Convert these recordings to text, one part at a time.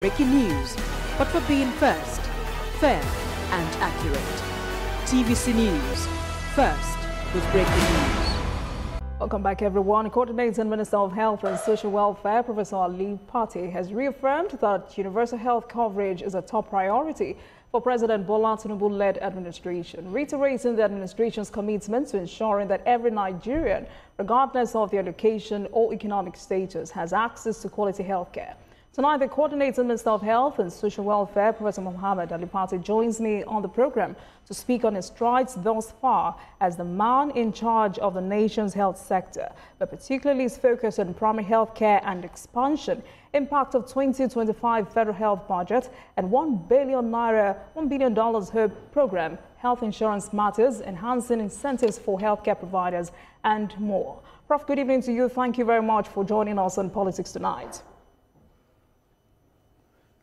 Breaking news, but for being first, fair and accurate. TVC News, first with breaking news. Welcome back, everyone. Coordinating Minister of Health and Social Welfare, Professor Pate, has reaffirmed that universal health coverage is a top priority for President Bola Tinubu-led administration, reiterating the administration's commitment to ensuring that every Nigerian, regardless of their location or economic status, has access to quality health care. Tonight, the Coordinating Minister of Health and Social Welfare, Professor Mohammed Ali Pate, joins me on the program to speak on his strides thus far as the man in charge of the nation's health sector, but particularly his focus on primary health care and expansion, impact of 2025 federal health budget, and $1 billion HOPE program, health insurance matters, enhancing incentives for healthcare providers, and more. Prof, good evening to you. Thank you very much for joining us on Politics Tonight.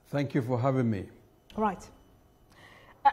Thank you for having me. Right.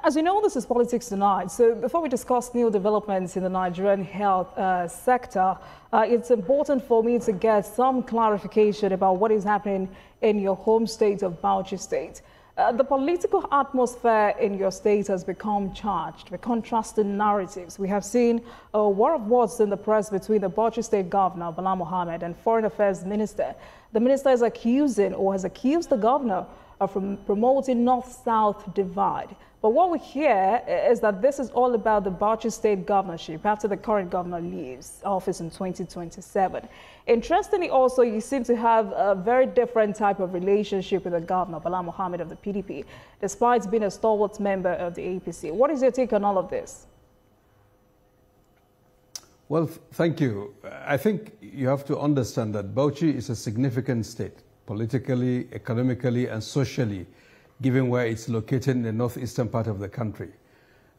As you know, this is Politics Tonight. So before we discuss new developments in the Nigerian health sector, it's important for me to get some clarification about what is happening in your home state of Bauchi State. The political atmosphere in your state has become charged with contrasting narratives. We have seen a war of words in the press between the Bauchi State Governor, Bala Mohammed, and Foreign Affairs Minister. The minister is accusing or has accused the governor from promoting North-South divide. But what we hear is that this is all about the Bauchi State governorship after the current governor leaves office in 2027. Interestingly, also, you seem to have a very different type of relationship with the governor, Bala Mohammed of the PDP, despite being a stalwart member of the APC. What is your take on all of this? Well, thank you. I think you have to understand that Bauchi is a significant state, politically, economically, and socially, given where it's located in the northeastern part of the country.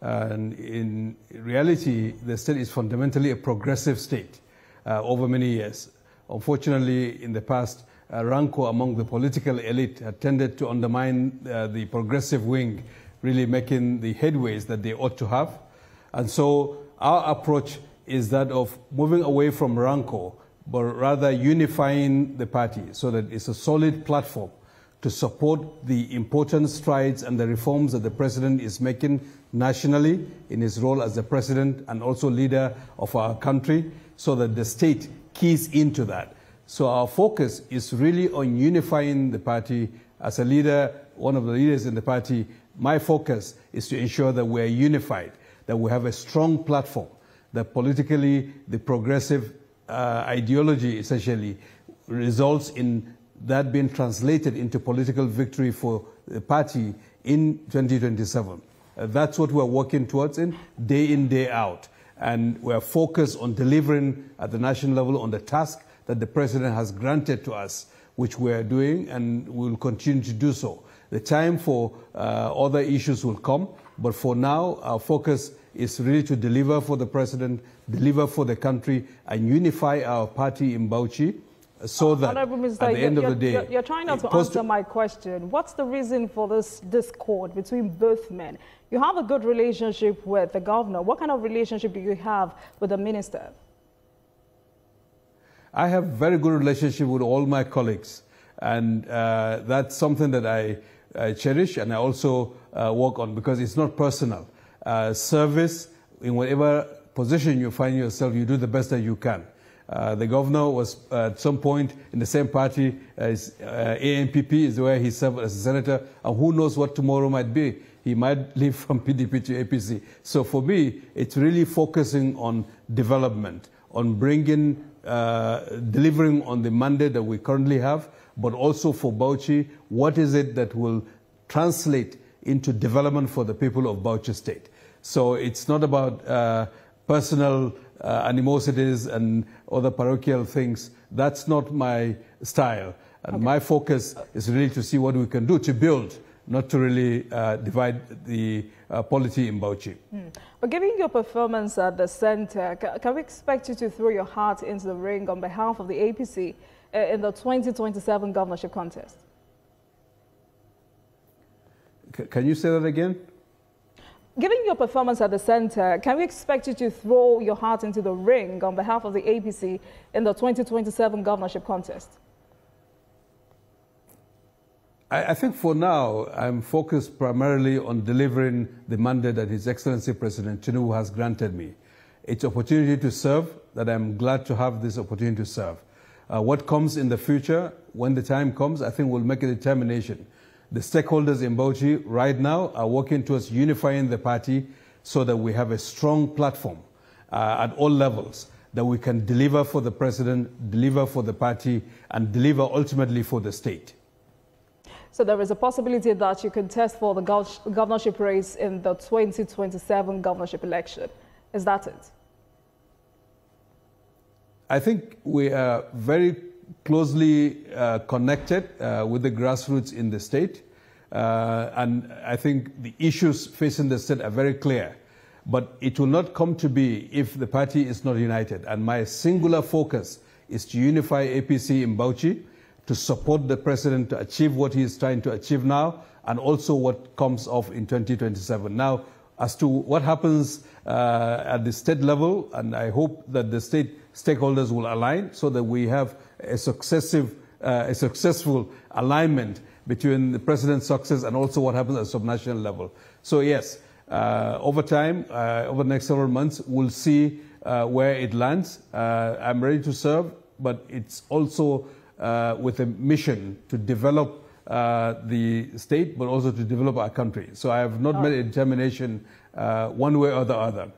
And in reality, the state is fundamentally a progressive state over many years. Unfortunately, in the past, rancor among the political elite had tended to undermine the progressive wing, really making the headways that they ought to have. And so our approach is that of moving away from rancor, but rather unifying the party so that it's a solid platform to support the important strides and the reforms that the president is making nationally in his role as the president and also leader of our country, so that the state keys into that. So our focus is really on unifying the party. As a leader, one of the leaders in the party, my focus is to ensure that we're unified, that we have a strong platform, that politically the progressive ideology essentially results in that being translated into political victory for the party in 2027. That's what we're working towards in, day out. And we're focused on delivering at the national level on the task that the president has granted to us, which we're doing and will continue to do so. The time for other issues will come, but for now, our focus is really to deliver for the president, deliver for the country, and unify our party in Bauchi so that at the end of the day... You're trying not to answer my question. What's the reason for this discord between both men? You have a good relationship with the governor. What kind of relationship do you have with the minister? I have a very good relationship with all my colleagues, and that's something that I cherish and I also work on, because it's not personal. Service, in whatever position you find yourself, you do the best that you can. The governor was at some point in the same party as ANPP, is where he served as a senator, and who knows what tomorrow might be. He might leave from PDP to APC. So for me, it's really focusing on development, on bringing, delivering on the mandate that we currently have, but also for Bauchi, what is it that will translate into development for the people of Bauchi State. So it's not about personal animosities and other parochial things. That's not my style. And my focus is really to see what we can do to build, not to really divide the polity in Bauchi. But given your performance at the center, can we expect you to throw your heart into the ring on behalf of the APC in the 2027 governorship contest? Can you say that again? Given your performance at the center, can we expect you to throw your heart into the ring on behalf of the APC in the 2027 governorship contest? I think for now, I'm focused primarily on delivering the mandate that His Excellency President Tinubu has granted me. It's an opportunity to serve that I'm glad to have this opportunity to serve. What comes in the future, when the time comes, I think we'll make a determination. The stakeholders in Bauchi right now are working towards unifying the party so that we have a strong platform at all levels that we can deliver for the president, deliver for the party, and deliver ultimately for the state. So there is a possibility that you contest for the governorship race in the 2027 governorship election. Is that it? I think we are very closely connected with the grassroots in the state. And I think the issues facing the state are very clear. But it will not come to be if the party is not united. And my singular focus is to unify APC in Bauchi, to support the president to achieve what he is trying to achieve now, and also what comes off in 2027. Now, as to what happens at the state level, and I hope that the state stakeholders will align so that we have a successful alignment between the president's success and also what happens at subnational level. So yes, over time, over the next several months, we'll see where it lands. I'm ready to serve, but it's also with a mission to develop the state, but also to develop our country. So I have not made a determination one way or the other.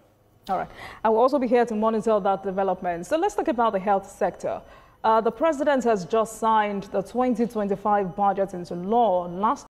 All right. I will also be here to monitor that development. So let's talk about the health sector. The president has just signed the 2025 budget into law. Last